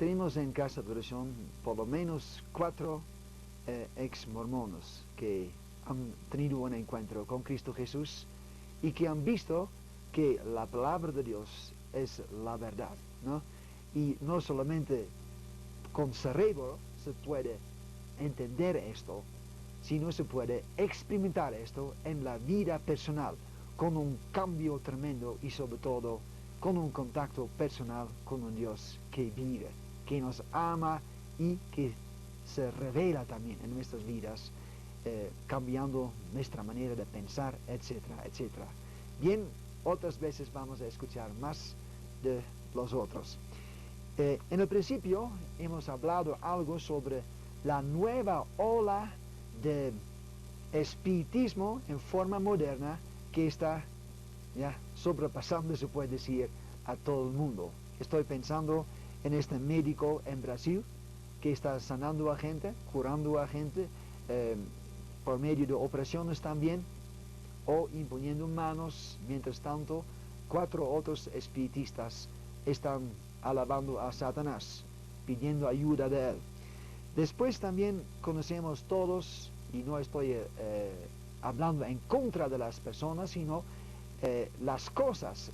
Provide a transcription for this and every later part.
tenemos en Casa de Oración por lo menos 4 ex mormonos que han tenido un encuentro con Cristo Jesús y que han visto que la palabra de Dios es la verdad, ¿no? Y no solamente con cerebro se puede entender esto, sino se puede experimentar esto en la vida personal, con un cambio tremendo y sobre todo con un contacto personal con un Dios que vive, que nos ama y que se revela también en nuestras vidas, cambiando nuestra manera de pensar, etcétera, etcétera. Bien, otras veces vamos a escuchar más de los otros. En el principio hemos hablado algo sobre la nueva ola de espiritismo en forma moderna que está ya sobrepasando, se puede decir, a todo el mundo. Estoy pensando en este médico en Brasil que está sanando a gente, curando a gente por medio de operaciones también, o imponiendo manos. Mientras tanto, 4 otros espiritistas están alabando a Satanás, pidiendo ayuda de él. Después también conocemos todos, y no estoy hablando en contra de las personas, sino las cosas,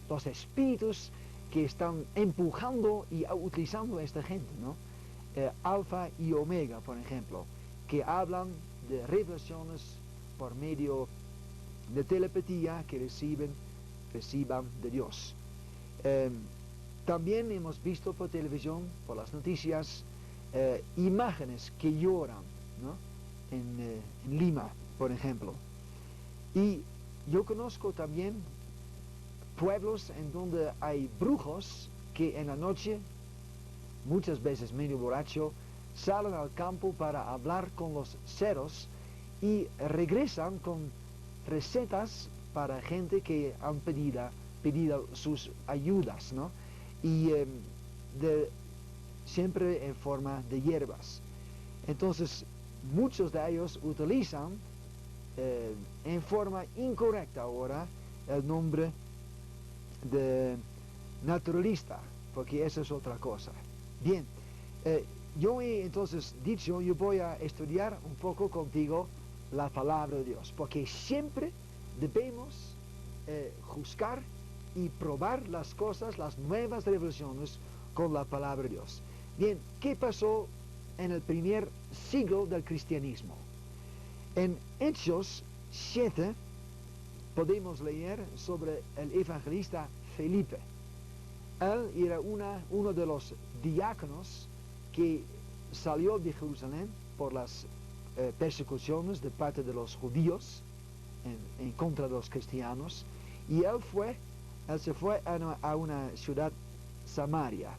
los espíritus que están empujando y utilizando a esta gente, ¿no? Alfa y Omega, por ejemplo, que hablan de revelaciones por medio de telepatía que reciban de Dios. También hemos visto por televisión, por las noticias, imágenes que lloran, ¿no? En Lima, por ejemplo. Y yo conozco también pueblos en donde hay brujos que en la noche, muchas veces medio borracho, salen al campo para hablar con los ceros y regresan con recetas para gente que han pedido sus ayudas, ¿no? Y siempre en forma de hierbas. Entonces, muchos de ellos utilizan en forma incorrecta ahora el nombre de naturalista, porque eso es otra cosa. Bien, yo he entonces dicho, yo voy a estudiar un poco contigo la palabra de Dios, porque siempre debemos juzgar y probar las cosas, las nuevas revelaciones con la palabra de Dios. Bien, ¿qué pasó en el primer siglo del cristianismo? En Hechos 7 podemos leer sobre el evangelista Felipe. Él era uno de los diáconos que salió de Jerusalén por las persecuciones de parte de los judíos en contra de los cristianos, y él se fue a una ciudad, Samaria,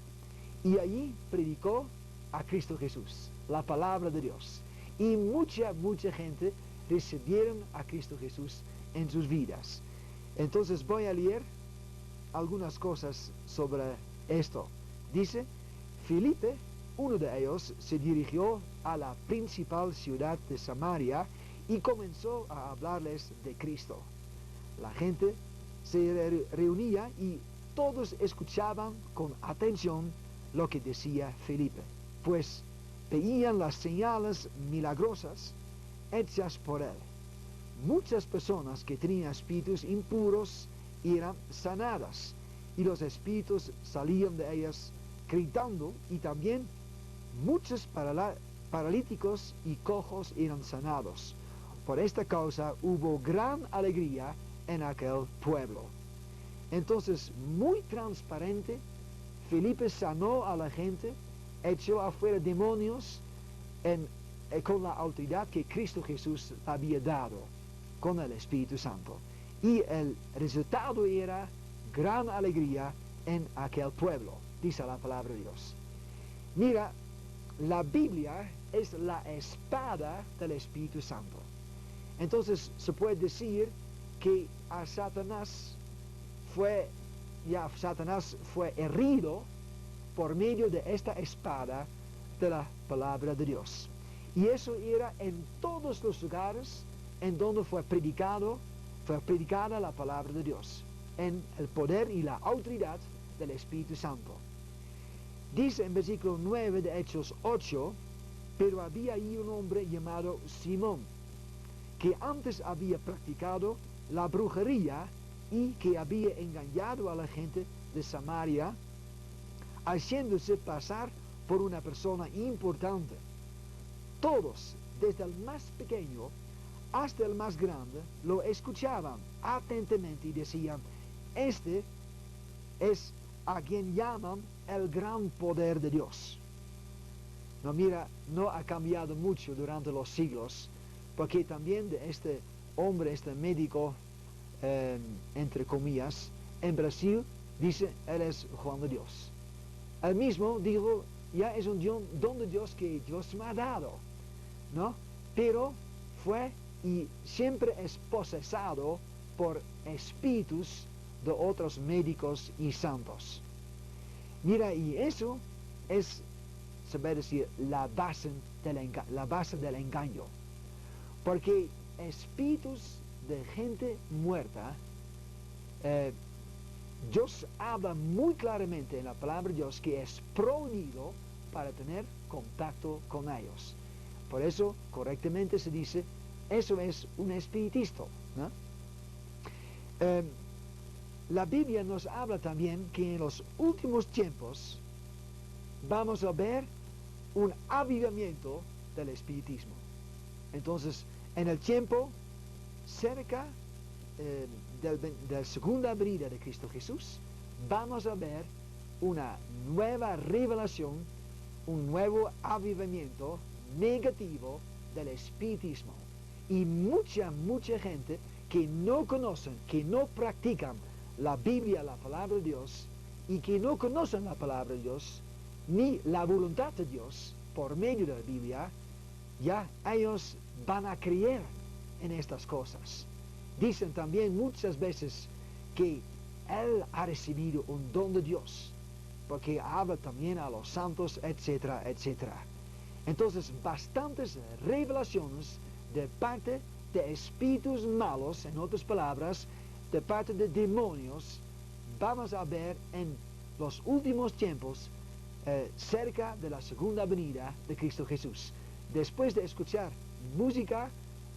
y allí predicó a Cristo Jesús, la palabra de Dios, y mucha gente recibieron a Cristo Jesús en sus vidas. Entonces voy a leer algunas cosas sobre esto. Dice: Felipe, uno de ellos, se dirigió a la principal ciudad de Samaria y comenzó a hablarles de Cristo. La gente se reunía y todos escuchaban con atención lo que decía Felipe, pues veían las señales milagrosas hechas por él. Muchas personas que tenían espíritus impuros eran sanadas, y los espíritus salían de ellas gritando, y también muchos paralíticos y cojos eran sanados. Por esta causa hubo gran alegría en aquel pueblo. Entonces, muy transparente, Felipe sanó a la gente, echó afuera demonios con la autoridad que Cristo Jesús había dado, con el Espíritu Santo. Y el resultado era gran alegría en aquel pueblo, dice la palabra de Dios. Mira, la Biblia es la espada del Espíritu Santo. Entonces se puede decir que a Satanás fue herido por medio de esta espada de la palabra de Dios. Y eso era en todos los lugares en donde fue predicada la palabra de Dios, en el poder y la autoridad del Espíritu Santo. Dice en versículo 9 de Hechos 8, pero había ahí un hombre llamado Simón, que antes había practicado la brujería y que había engañado a la gente de Samaria, haciéndose pasar por una persona importante. Todos, desde el más pequeño hasta el más grande, lo escuchaban atentamente y decían: este es a quien llaman el gran poder de Dios. No, mira, no ha cambiado mucho durante los siglos, porque también de este hombre, este médico, entre comillas, en Brasil dice: él es Juan de Dios. Él mismo dijo: ya es un don de Dios que Dios me ha dado, ¿no? Pero fue y siempre es posesado por espíritus de otros médicos y santos. Mira, y eso es, se puede decir, la base del engaño. Porque espíritus de gente muerta, Dios habla muy claramente en la palabra de Dios que es prohibido para tener contacto con ellos. Por eso, correctamente se dice, eso es un espiritista, ¿no? La Biblia nos habla también que en los últimos tiempos vamos a ver un avivamiento del espiritismo. Entonces, en el tiempo cerca de la segunda venida de Cristo Jesús, vamos a ver una nueva revelación, un nuevo avivamiento negativo del espiritismo. Y mucha gente que no conocen, que no practican la Biblia, la palabra de Dios, y que no conocen la palabra de Dios, ni la voluntad de Dios por medio de la Biblia, ya ellos van a creer en estas cosas. Dicen también muchas veces que él ha recibido un don de Dios, porque habla también a los santos, etcétera, etcétera. Entonces, bastantes revelaciones de parte de espíritus malos, en otras palabras, de parte de demonios, vamos a ver en los últimos tiempos, cerca de la segunda venida de Cristo Jesús. Después de escuchar música,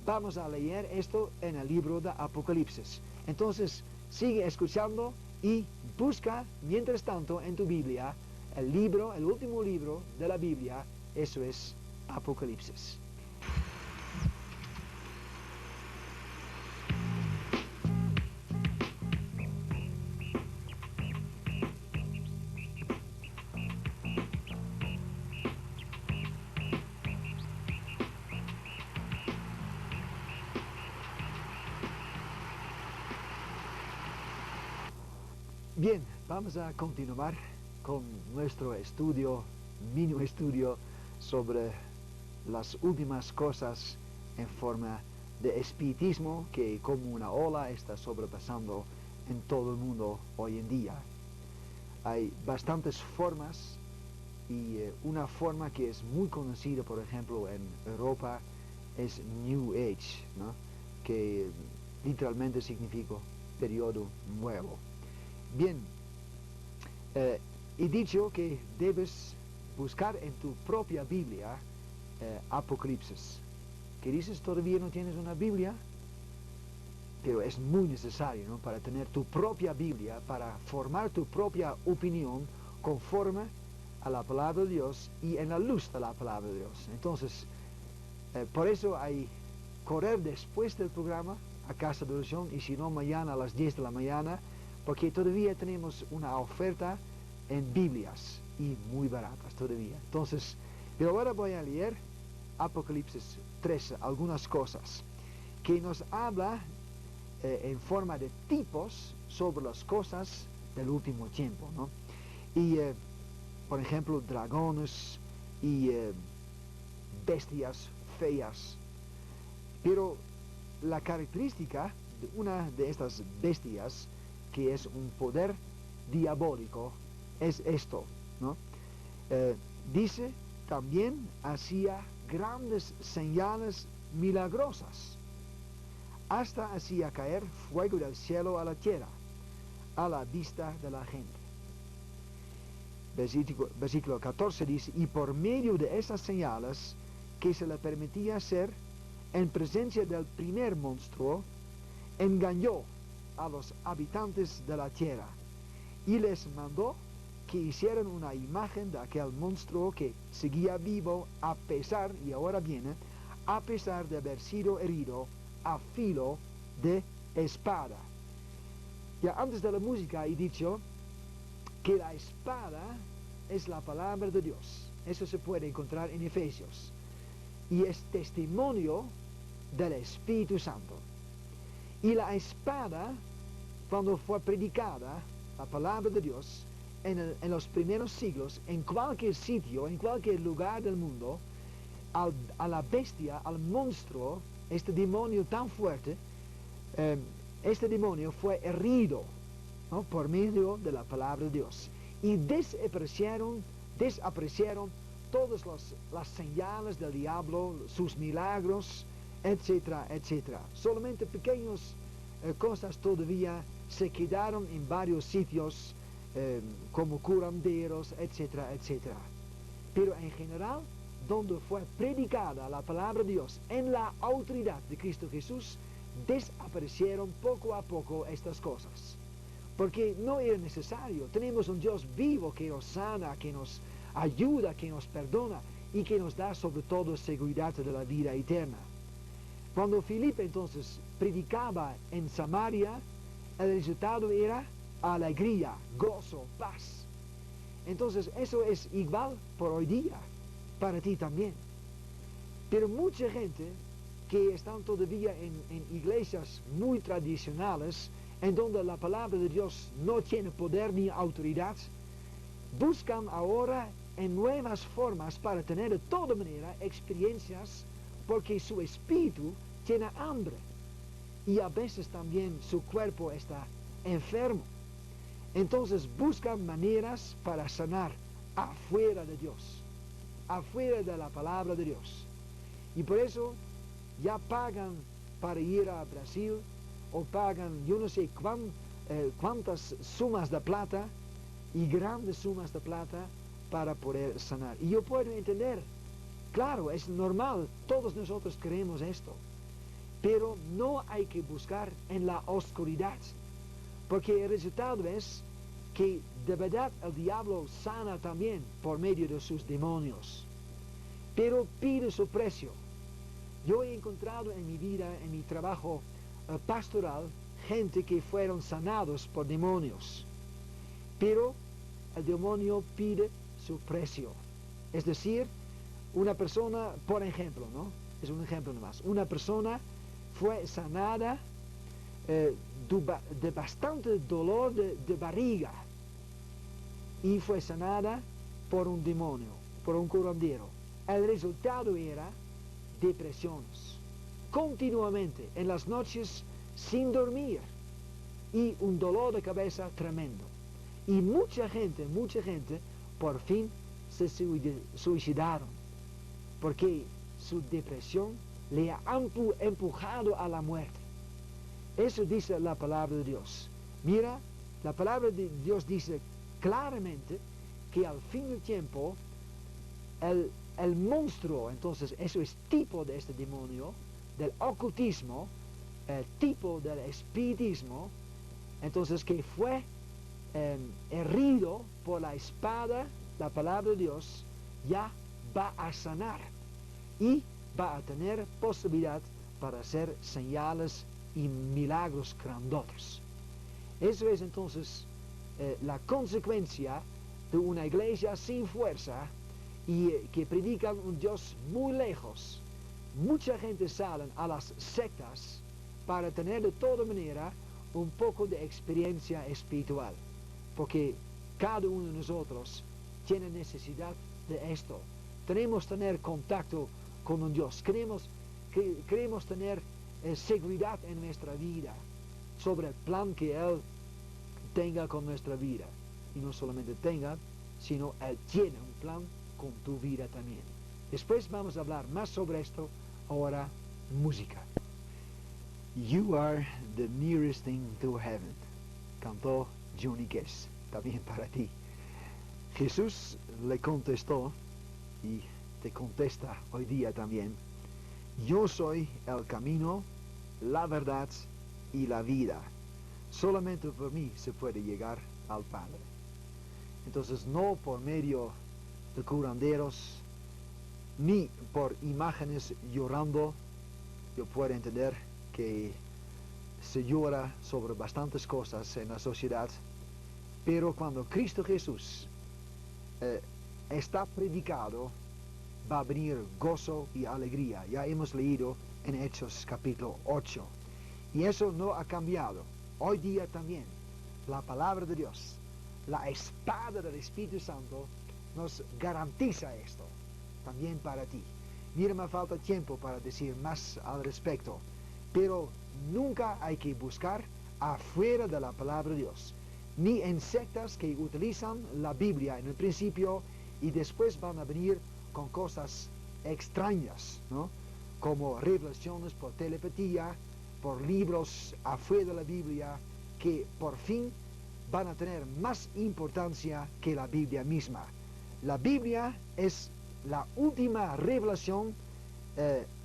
vamos a leer esto en el libro de Apocalipsis. Entonces, sigue escuchando y busca, mientras tanto, en tu Biblia, el último libro de la Biblia, eso es Apocalipsis. Bien, vamos a continuar con nuestro mini estudio sobre las últimas cosas en forma de espiritismo que como una ola está sobrepasando en todo el mundo hoy en día. Hay bastantes formas y una forma que es muy conocida, por ejemplo, en Europa es New Age, ¿no? Que literalmente significa periodo nuevo. Bien, he dicho que debes buscar en tu propia Biblia Apocalipsis. ¿Qué dices? ¿Todavía no tienes una Biblia? Pero es muy necesario, ¿no? Para tener tu propia Biblia, para formar tu propia opinión conforme a la palabra de Dios y en la luz de la palabra de Dios. Entonces, por eso hay correr después del programa a casa de oración, y si no mañana a las 10 de la mañana, porque todavía tenemos una oferta en Biblias y muy baratas todavía. Entonces, pero ahora voy a leer Apocalipsis 13, algunas cosas que nos habla en forma de tipos sobre las cosas del último tiempo, ¿no? Y, por ejemplo, dragones y bestias feas. Pero la característica de una de estas bestias, que es un poder diabólico, es esto, ¿no? Dice, también hacía grandes señales milagrosas, hasta hacía caer fuego del cielo a la tierra, a la vista de la gente. versículo 14 dice, y por medio de esas señales que se le permitía hacer en presencia del primer monstruo, engañó a los habitantes de la tierra y les mandó que hicieran una imagen de aquel monstruo que seguía vivo a pesar, y ahora viene, a pesar de haber sido herido a filo de espada. Ya antes de la música he dicho que la espada es la palabra de Dios. Eso se puede encontrar en Efesios. Y es testimonio del Espíritu Santo. Y la espada, cuando fue predicada, la palabra de Dios, en los primeros siglos, en cualquier sitio, en cualquier lugar del mundo, a la bestia, al monstruo, este demonio tan fuerte, este demonio fue herido, ¿no?, por medio de la palabra de Dios. Y desaparecieron todas las señales del diablo, sus milagros, etcétera, etcétera. Solamente pequeñas cosas todavía se quedaron en varios sitios, como curanderos, etcétera, etcétera. Pero en general, donde fue predicada la palabra de Dios en la autoridad de Cristo Jesús, desaparecieron poco a poco estas cosas. Porque no era necesario. Tenemos un Dios vivo que nos sana, que nos ayuda, que nos perdona y que nos da sobre todo seguridad de la vida eterna. Cuando Filipe entonces predicaba en Samaria, el resultado era alegría, gozo, paz. Entonces eso es igual por hoy día, para ti también. Pero mucha gente que están todavía en iglesias muy tradicionales, en donde la palabra de Dios no tiene poder ni autoridad, buscan ahora en nuevas formas para tener de toda manera experiencias, porque su espíritu tiene hambre y a veces también su cuerpo está enfermo. Entonces buscan maneras para sanar afuera de Dios, afuera de la palabra de Dios. Y por eso ya pagan para ir a Brasil, o pagan yo no sé cuántas sumas de plata, y grandes sumas de plata, para poder sanar. Y yo puedo entender, claro, es normal, todos nosotros creemos esto, pero no hay que buscar en la oscuridad, porque el resultado es que de verdad el diablo sana también por medio de sus demonios, pero pide su precio. Yo he encontrado en mi vida, en mi trabajo pastoral, gente que fueron sanados por demonios, pero el demonio pide su precio. Es decir, una persona, por ejemplo, ¿no? Es un ejemplo nomás. Una persona fue sanada de bastante dolor de barriga, y fue sanada por un demonio, por un curandero. El resultado era depresiones, continuamente, en las noches sin dormir, y un dolor de cabeza tremendo. Y mucha gente, por fin se suicidaron, porque su depresión le ha empujado a la muerte. Eso dice la palabra de Dios. Mira, la palabra de Dios dice claramente que al fin del tiempo el monstruo, entonces eso es tipo de este demonio, del ocultismo, el tipo del espiritismo, entonces que fue herido por la espada, la palabra de Dios, ya va a sanar y va a tener posibilidad para hacer señales y milagros grandotes. Eso es entonces la consecuencia de una iglesia sin fuerza y que predican un Dios muy lejos. Mucha gente sale a las sectas para tener de toda manera un poco de experiencia espiritual, porque cada uno de nosotros tiene necesidad de esto. Queremos tener contacto con un Dios, queremos tener seguridad en nuestra vida sobre el plan que Él tenga con nuestra vida. Y no solamente tenga, sino Él tiene un plan con tu vida también. Después vamos a hablar más sobre esto. Ahora, música. You are the nearest thing to heaven, cantó Johnny Cash, también para ti. Jesús le contestó, y te contesta hoy día también: yo soy el camino, la verdad y la vida. Solamente por mí se puede llegar al Padre. Entonces, no por medio de curanderos, ni por imágenes llorando. Yo puedo entender que se llora sobre bastantes cosas en la sociedad, pero cuando Cristo Jesús está predicado, va a venir gozo y alegría. Ya hemos leído en Hechos capítulo 8. Y eso no ha cambiado. Hoy día también la palabra de Dios, la espada del Espíritu Santo, nos garantiza esto también para ti. Mira, me falta tiempo para decir más al respecto, pero nunca hay que buscar afuera de la palabra de Dios, ni en sectas que utilizan la Biblia en el principio y después van a venir con cosas extrañas, ¿no? Como revelaciones por telepatía, por libros afuera de la Biblia, que por fin van a tener más importancia que la Biblia misma. La Biblia es la última revelación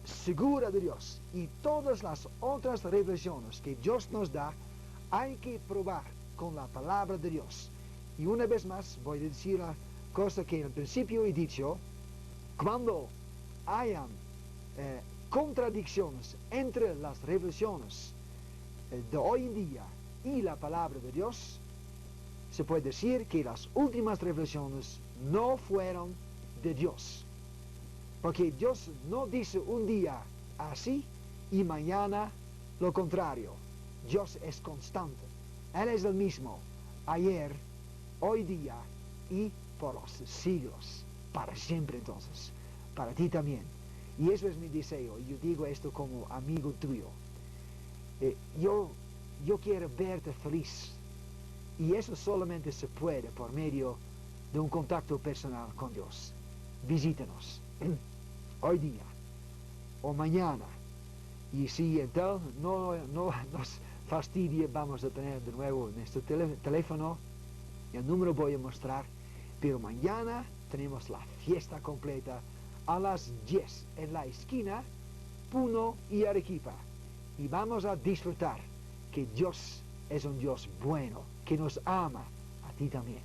segura de Dios, y todas las otras revelaciones que Dios nos da hay que probar con la palabra de Dios. Y una vez más voy a decir la cosa que en el principio he dicho: cuando hayan contradicciones entre las revelaciones de hoy en día y la palabra de Dios, se puede decir que las últimas revelaciones no fueron de Dios. Porque Dios no dice un día así y mañana lo contrario. Dios es constante. Él es el mismo ayer, hoy día y por los siglos, para siempre. Entonces, para ti también. Y eso es mi deseo. Yo digo esto como amigo tuyo. Yo quiero verte feliz. Y eso solamente se puede por medio de un contacto personal con Dios. Visítanos hoy día o mañana. Y si entonces no nos fastidie, vamos a tener de nuevo nuestro teléfono. El número voy a mostrar. Pero mañana tenemos la fiesta completa a las 10 en la esquina Puno y Arequipa. Y vamos a disfrutar que Dios es un Dios bueno, que nos ama a ti también.